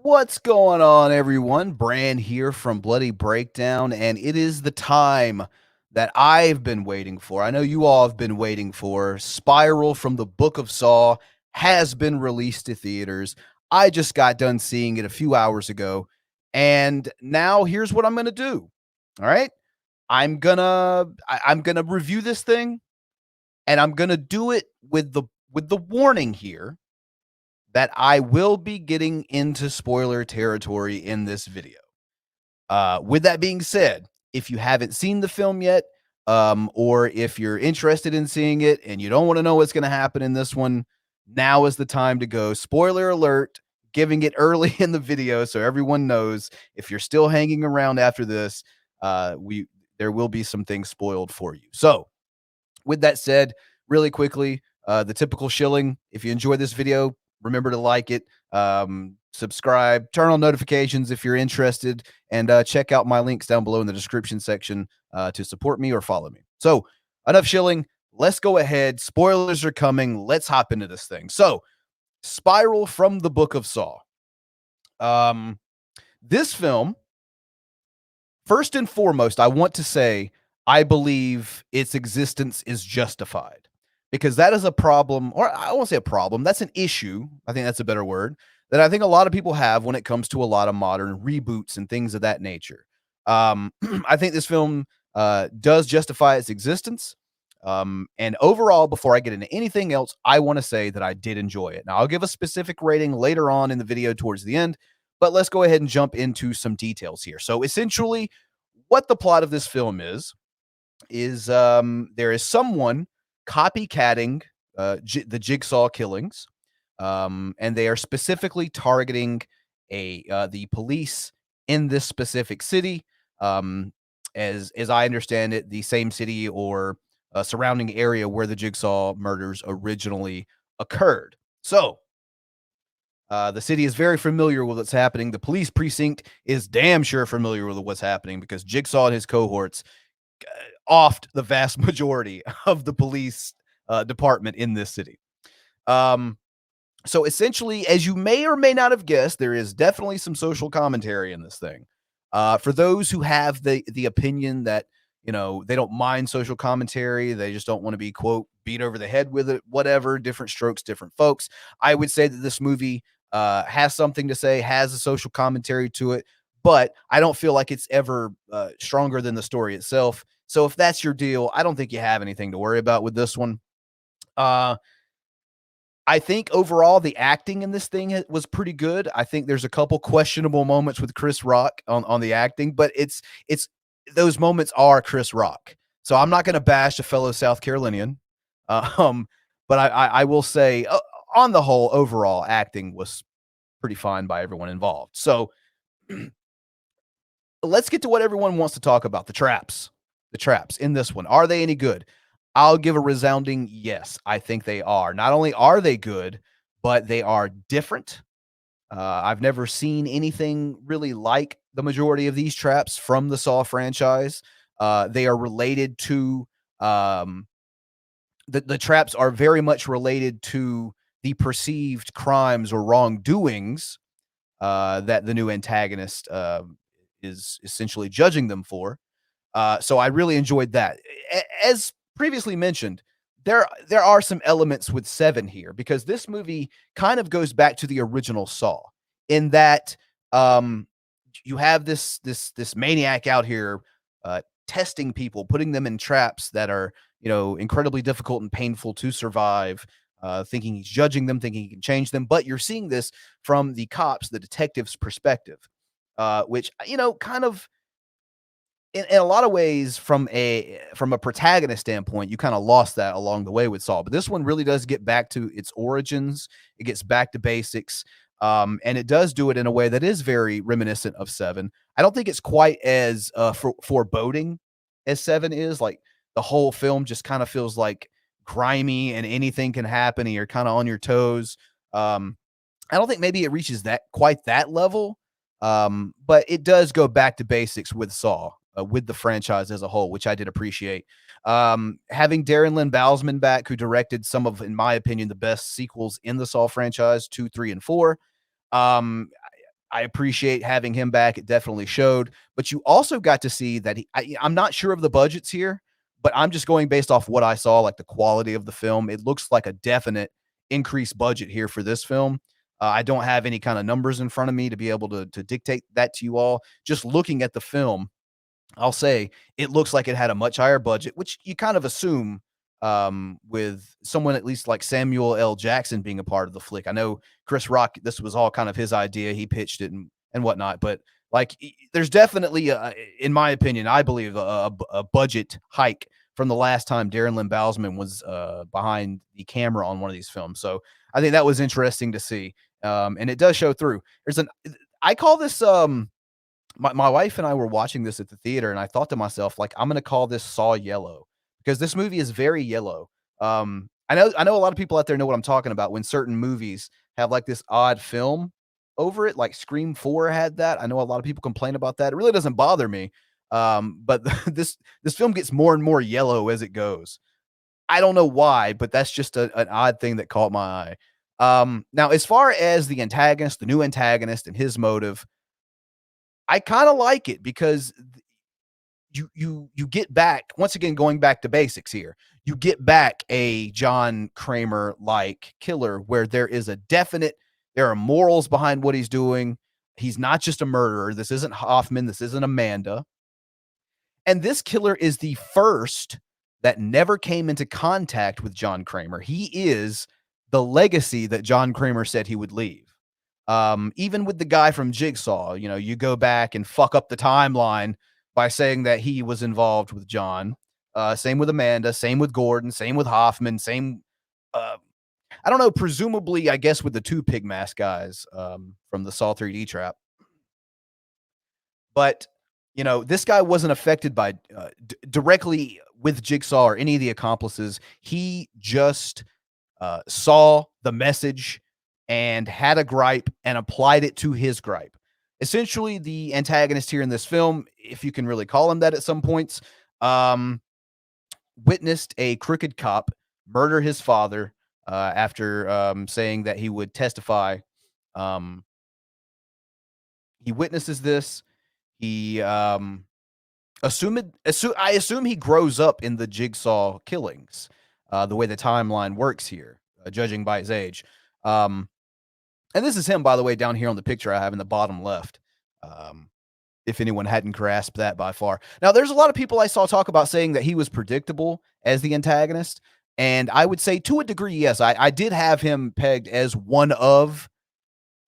What's going on, everyone? Bran here from Bloody Breakdown, and it is the time that I've been waiting for. I know you all have been waiting for. Spiral from the Book of Saw has been released to theaters. I just got done seeing it a few hours ago, and now here's what I'm going to do. All right? I'm going to review this thing, and I'm going to do it with the warning here that I will be getting into spoiler territory in this video. With that being said, if you haven't seen the film yet, or if you're interested in seeing it and you don't want to know what's going to happen in this one, now is the time to go. Spoiler alert, giving it early in the video so everyone knows. If you're still hanging around after this, we there will be some things spoiled for you. So, with that said, really quickly, the typical shilling. If you enjoy this video, remember to like it, subscribe, turn on notifications if you're interested, and check out my links down below in the description section to support me or follow me. So, enough shilling. Let's go ahead. Spoilers are coming. Let's hop into this thing. So, Spiral from the Book of Saw. This film, first and foremost, I want to say I believe its existence is justified because that is a problem, or I won't say a problem. That's an issue. I think that's a better word that I think a lot of people have when it comes to a lot of modern reboots and things of that nature. I think this film does justify its existence. And overall, before I get into anything else, I want to say that I did enjoy it. Now, I'll give a specific rating later on in the video towards the end, but let's go ahead and jump into some details here. So, essentially, what the plot of this film is there is someone copycatting the Jigsaw killings, and they are specifically targeting the police in this specific city. Um, as I understand it, the same city or surrounding area where the Jigsaw murders originally occurred. So, the city is very familiar with what's happening. The police precinct is damn sure familiar with what's happening because Jigsaw and his cohorts offed the vast majority of the police department in this city. Um, so essentially, as you may or may not have guessed, there is definitely some social commentary in this thing. For those who have the opinion that they don't mind social commentary, they just don't want to be quote beat over the head with it, whatever. Different strokes, different folks. I would say that this movie has something to say, has a social commentary to it, but I don't feel like it's ever stronger than the story itself. So if that's your deal, I don't think you have anything to worry about with this one. Uh, I think overall the acting in this thing was pretty good. I think there's a couple questionable moments with Chris Rock on the acting, but it's those moments are Chris Rock. So I'm not going to bash a fellow South Carolinian, um, but I will say on the whole, overall acting was pretty fine by everyone involved. So let's get to what everyone wants to talk about, the traps. The traps in this one. Are they any good? I'll give a resounding yes. I think they are. Not only are they good, but they are different. I've never seen anything really like the majority of these traps from the Saw franchise. They are related to the traps are very much related to the perceived crimes or wrongdoings that the new antagonist is essentially judging them for. So I really enjoyed that. As previously mentioned, there are some elements with Seven here because this movie kind of goes back to the original Saw in that you have this maniac out here testing people, putting them in traps that are incredibly difficult and painful to survive. Thinking he's judging them, thinking he can change them, but you're seeing this from the cops, the detectives' perspective, which kind of in a lot of ways from a protagonist standpoint, you kind of lost that along the way with Saul. But this one really does get back to its origins. It gets back to basics. And it does do it in a way that is very reminiscent of Seven. I don't think it's quite as foreboding as Seven is. Like the whole film just kind of feels like grimy and anything can happen and you're kind of on your toes. I don't think maybe it reaches that quite that level, but it does go back to basics with Saw, with the franchise as a whole, which I did appreciate. Having Darren Lynn Bousman back, who directed some of, in my opinion, the best sequels in the Saw franchise, 2, 3, and 4. Um, I appreciate having him back. It definitely showed. But you also got to see that I'm not sure of the budgets here, but I'm just going based off what I saw, like the quality of the film. It looks like a definite increased budget here for this film. I don't have any kind of numbers in front of me to be able to dictate that to you all. Just looking at the film, I'll say it looks like it had a much higher budget, which you kind of assume with someone at least like Samuel L. Jackson being a part of the flick. I know Chris Rock, this was all kind of his idea. He pitched it and whatnot, but like there's definitely, in my opinion, I believe a budget hike from the last time Darren Lynn Bousman was behind the camera on one of these films. So I think that was interesting to see. And it does show through. I call this, my wife and I were watching this at the theater, and I thought to myself, like, I'm gonna call this Saw Yellow because this movie is very yellow. I know a lot of people out there know what I'm talking about when certain movies have like this odd film over it, like Scream 4 had that. I know a lot of people complain about that. It really doesn't bother me. But this film gets more and more yellow as it goes. I don't know why, but that's just an odd thing that caught my eye. Now, as far as the antagonist, the new antagonist, and his motive, I kind of like it because you get back, once again, going back to basics here. You get back a John Kramer like killer where there are morals behind what he's doing. He's not just a murderer. This isn't Hoffman. This isn't Amanda. And this killer is the first that never came into contact with John Kramer. He is the legacy that John Kramer said he would leave. Even with the guy from Jigsaw, you go back and fuck up the timeline by saying that he was involved with John. Same with Amanda, same with Gordon, same with Hoffman, same. Uh, I don't know. Presumably, I guess with the two pig mask guys from the Saw 3D trap, but this guy wasn't affected by directly with Jigsaw or any of the accomplices. He just saw the message and had a gripe and applied it to his gripe. Essentially, the antagonist here in this film, if you can really call him that at some points, witnessed a crooked cop murder his father after saying that he would testify. Um, he witnesses this. He I assume he grows up in the Jigsaw killings, the way the timeline works here, judging by his age. And this is him, by the way, down here on the picture I have in the bottom left. If anyone hadn't grasped that by far. Now, there's a lot of people I saw talk about saying that he was predictable as the antagonist. And I would say to a degree, yes, I did have him pegged as one of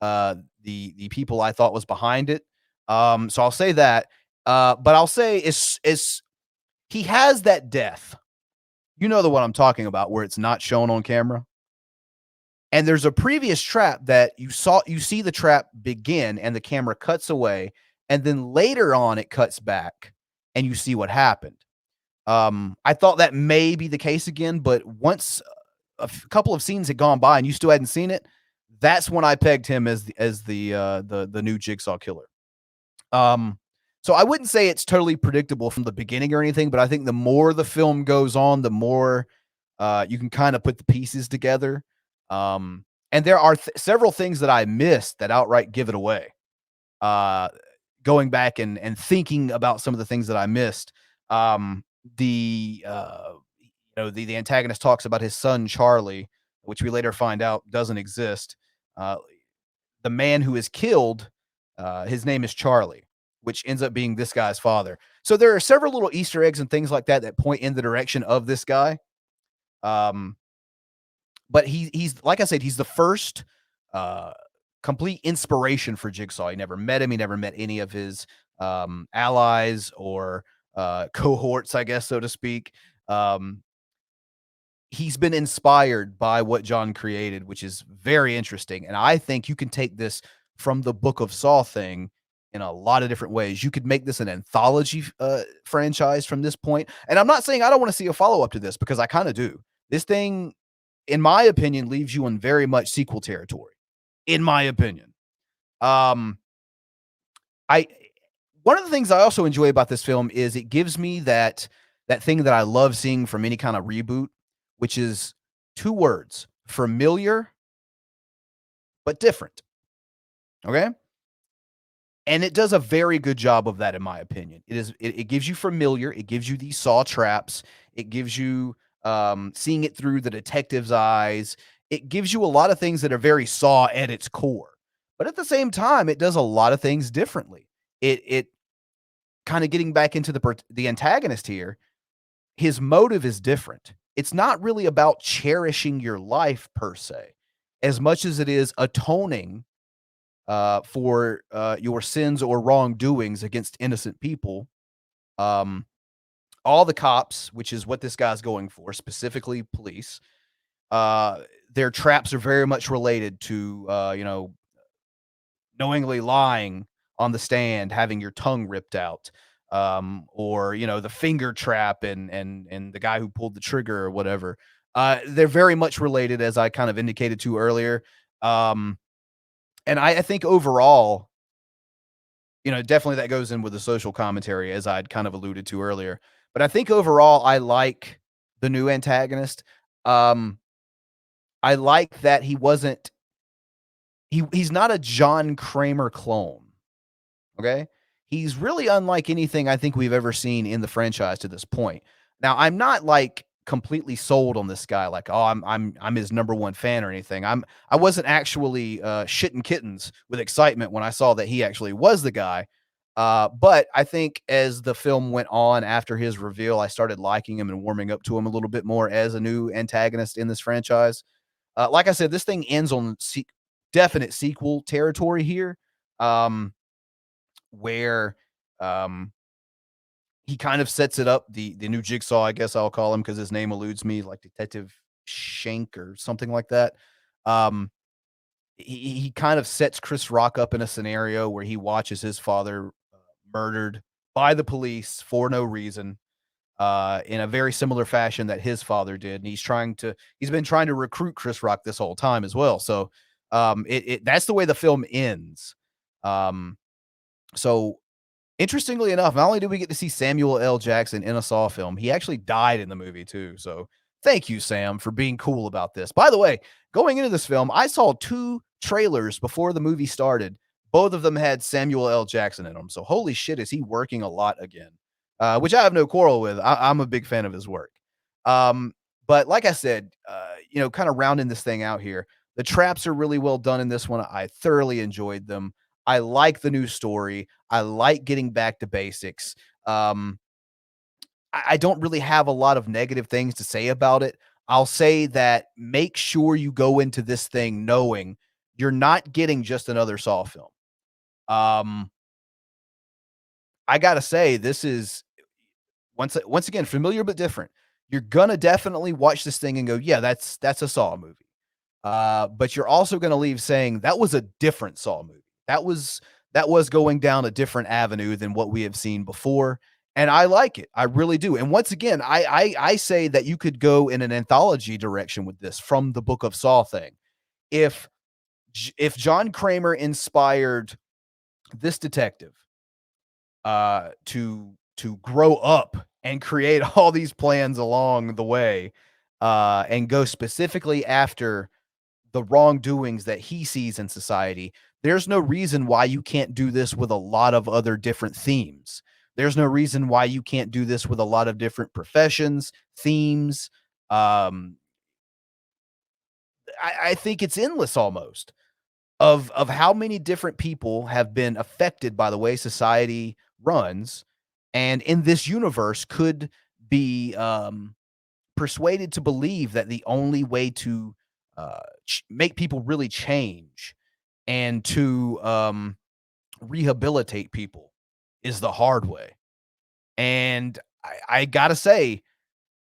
the people I thought was behind it. So I'll say that. But I'll say is he has that death. You know the one I'm talking about, where it's not shown on camera. And there's a previous trap that you see the trap begin and the camera cuts away, and then later on it cuts back and you see what happened. I thought that may be the case again, but once couple of scenes had gone by and you still hadn't seen it, that's when I pegged him as the new Jigsaw killer. So I wouldn't say it's totally predictable from the beginning or anything, but I think the more the film goes on, the more you can kind of put the pieces together. And there are several things that I missed that outright give it away. Going back and thinking about some of the things that I missed, the the antagonist talks about his son Charlie, which we later find out doesn't exist. The man who is killed, his name is Charlie, which ends up being this guy's father. So there are several little Easter eggs and things like that that point in the direction of this guy. But he's like I said, he's the first complete inspiration for Jigsaw. He never met him. He never met any of his allies or cohorts, I guess, so to speak. He's been inspired by what John created, which is very interesting. And I think you can take this from the Book of Saw thing in a lot of different ways. You could make this an anthology franchise from this point. And I'm not saying I don't want to see a follow-up to this, because I kind of do. This thing, in my opinion, leaves you in very much sequel territory. in my opinion. Um, I One of the things I also enjoy about this film is it gives me that thing that I love seeing from any kind of reboot, which is 2 words, familiar but different, okay? And it does a very good job of that, in my opinion. It gives you familiar, it gives you these saw traps, it gives you, seeing it through the detective's eyes. It gives you a lot of things that are very Saw at its core, but at the same time, it does a lot of things differently. It kinda getting back into the antagonist here, his motive is different. It's not really about cherishing your life per se, as much as it is atoning for your sins or wrongdoings against innocent people. Um, all the cops, which is what this guy's going for, specifically police, uh, their traps are very much related to, knowingly lying on the stand, having your tongue ripped out, or the finger trap and the guy who pulled the trigger or whatever. They're very much related, as I kind of indicated to earlier. Um, and I think overall, definitely that goes in with the social commentary as I'd kind of alluded to earlier. But I think overall I like the new antagonist. Um, I like that he's not a John Kramer clone, okay? He's really unlike anything I think we've ever seen in the franchise to this point. Now, I'm not like completely sold on this guy, like, oh, I'm his number one fan or anything. I wasn't actually shitting kittens with excitement when I saw that he actually was the guy. But I think as the film went on after his reveal, I started liking him and warming up to him a little bit more as a new antagonist in this franchise. Like I said, this thing ends on definite sequel territory here. Um, where um he kind of sets it up, the new Jigsaw, I guess I'll call him because his name eludes me, like Detective Shank or something like that. Um, he kind of sets Chris Rock up in a scenario where he watches his father murdered by the police for no reason, in a very similar fashion that his father did, and he's been trying to recruit Chris Rock this whole time as well. So, that's the way the film ends. Um, so Interestingly enough, not only did we get to see Samuel L. Jackson in a Saw film, he actually died in the movie too. So thank you, Sam, for being cool about this. By the way, going into this film, I saw 2 trailers before the movie started. Both of them had Samuel L. Jackson in them. So holy shit, is he working a lot again? Which I have no quarrel with. I'm a big fan of his work. Um, but like I said, kind of rounding this thing out here, the traps are really well done in this one. I thoroughly enjoyed them. I like the new story. I like getting back to basics. Um, I don't really have a lot of negative things to say about it. I'll say that make sure you go into this thing knowing you're not getting just another Saw film. Um, I gotta say, this is once again familiar but different. You're gonna definitely watch this thing and go, "Yeah, that's a Saw movie." But you're also gonna leave saying, "That was a different Saw movie. That was going down a different avenue than what we have seen before." And I like it. I really do. And once again, I say that you could go in an anthology direction with this from the Book of Saw thing. If if John Kramer inspired this detective to grow up and create all these plans along the way, and go specifically after the wrongdoings that he sees in society, there's no reason why you can't do this with a lot of other different themes. There's no reason why you can't do this with a lot of different professions, themes. Um, I think it's endless almost of how many different people have been affected by the way society runs, and in this universe could be persuaded to believe that the only way to make people really change and to rehabilitate people is the hard way. And I gotta say,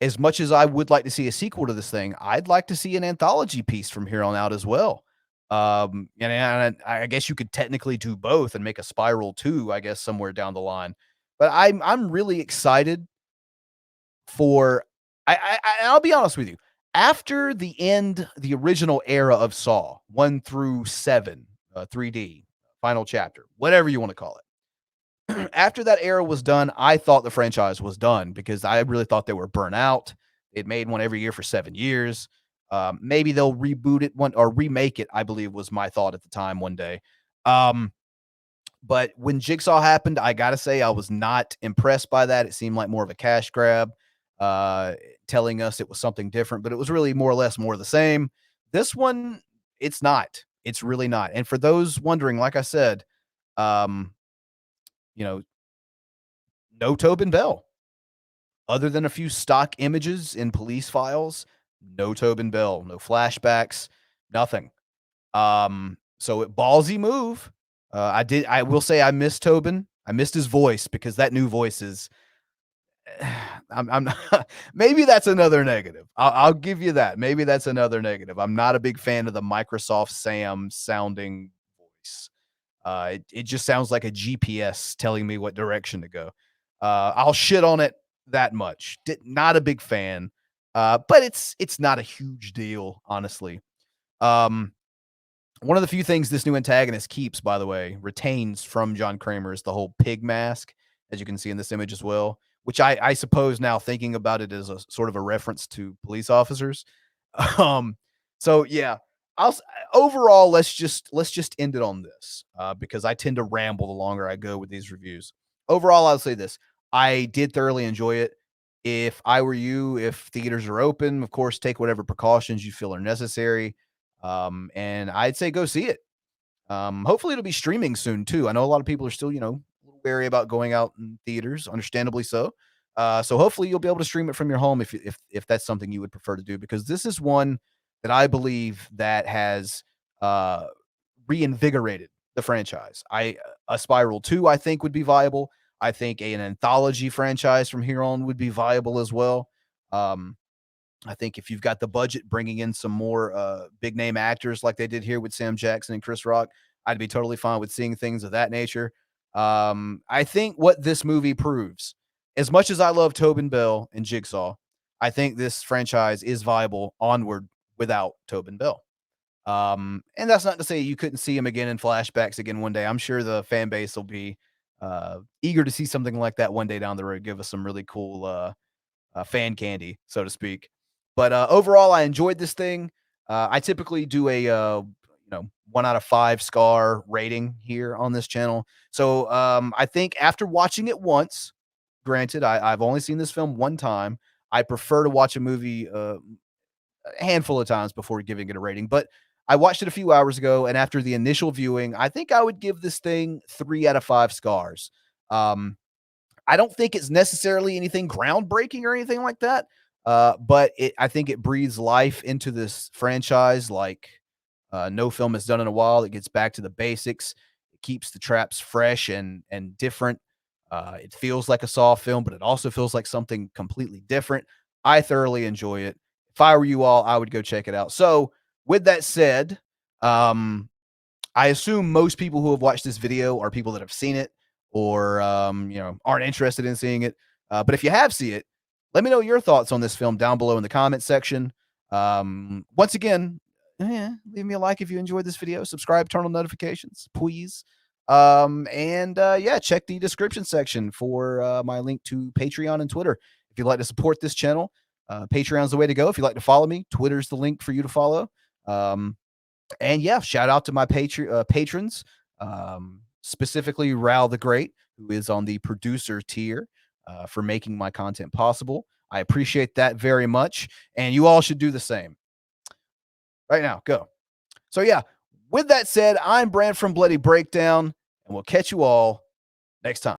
as much as I would like to see a sequel to this thing, I'd like to see an anthology piece from here on out as well. And I guess you could technically do both and make a Spiral 2, I guess, somewhere down the line. But I'm really excited for I'll be honest with you. After the original era of Saw 1 through 7, 3D, final chapter, whatever you want to call it. After that era was done, I thought the franchise was done because I really thought they were burnt out. They'd made one every year for 7 years. Maybe they'll reboot it one or remake it, I believe was my thought at the time one day. Um, but when Jigsaw happened, I gotta say I was not impressed by that. It seemed like more of a cash grab, uh, telling us it was something different, but it was really more or less more of the same. This one, it's not. It's really not. And for those wondering, like I said, um, you know, no Tobin Bell. Other than a few stock images in police files, no Tobin Bell, no flashbacks, nothing. So it ballsy move. I will say I missed Tobin. I missed his voice because that new voice is I'm not, maybe that's another negative. I'll give you that. Maybe that's another negative. I'm not a big fan of the Microsoft Sam sounding voice. It just sounds like a GPS telling me what direction to go. I'll shit on it that much. Not a big fan, but it's not a huge deal, honestly. Um, One of the few things this new antagonist keeps, by the way, retains from John Kramer is the whole pig mask, as you can see in this image as well, which I suppose now thinking about it is a sort of a reference to police officers. Um, so yeah, I'll s overall, let's just end it on this, because I tend to ramble the longer I go with these reviews. Overall, I'll say this, I did thoroughly enjoy it. If I were you, if theaters are open, of course, take whatever precautions you feel are necessary, and I'd say go see it. Hopefully it'll be streaming soon too. I know a lot of people are still, a little wary about going out in theaters, understandably so. So hopefully you'll be able to stream it from your home if that's something you would prefer to do, because this is one that I believe that has uh, reinvigorated the franchise. A Spiral 2 I think would be viable. I think an anthology franchise from here on would be viable as well. Um, I think if you've got the budget, bringing in some more big name actors like they did here with Sam Jackson and Chris Rock, I'd be totally fine with seeing things of that nature. I think what this movie proves, as much as I love Tobin Bell and Jigsaw, I think this franchise is viable onward without Tobin Bell. And that's not to say you couldn't see him again in flashbacks again one day. I'm sure the fan base will be eager to see something like that one day down the road. Give us some really cool fan candy, so to speak. But overall, I enjoyed this thing. I typically do a 1 out of 5 scar rating here on this channel. So I think after watching it once, granted, I've only seen this film one time. I prefer to watch a movie a handful of times before giving it a rating. But I watched it a few hours ago, and after the initial viewing, I think I would give this thing 3 out of 5 scars. Um, I don't think it's necessarily anything groundbreaking or anything like that. But I think it breathes life into this franchise like no film has done in a while. It gets back to the basics. It keeps the traps fresh and different. It feels like a Saw film, but it also feels like something completely different. I thoroughly enjoy it. If I were you all, I would go check it out. So, with that said, um, I assume most people who have watched this video are people that have seen it or aren't interested in seeing it. But if you have seen it, let me know your thoughts on this film down below in the comment section. Once again, leave me a like if you enjoyed this video. Subscribe, turn on notifications, please. And check the description section for my link to Patreon and Twitter. If you'd like to support this channel, Patreon's the way to go. If you'd like to follow me, Twitter's the link for you to follow. And yeah, shout out to my patrons, specifically Ral the Great, who is on the producer tier, for making my content possible. I appreciate that very much, and you all should do the same. Right now, go. So yeah, with that said, I'm Brand from Bloody Breakdown, and we'll catch you all next time.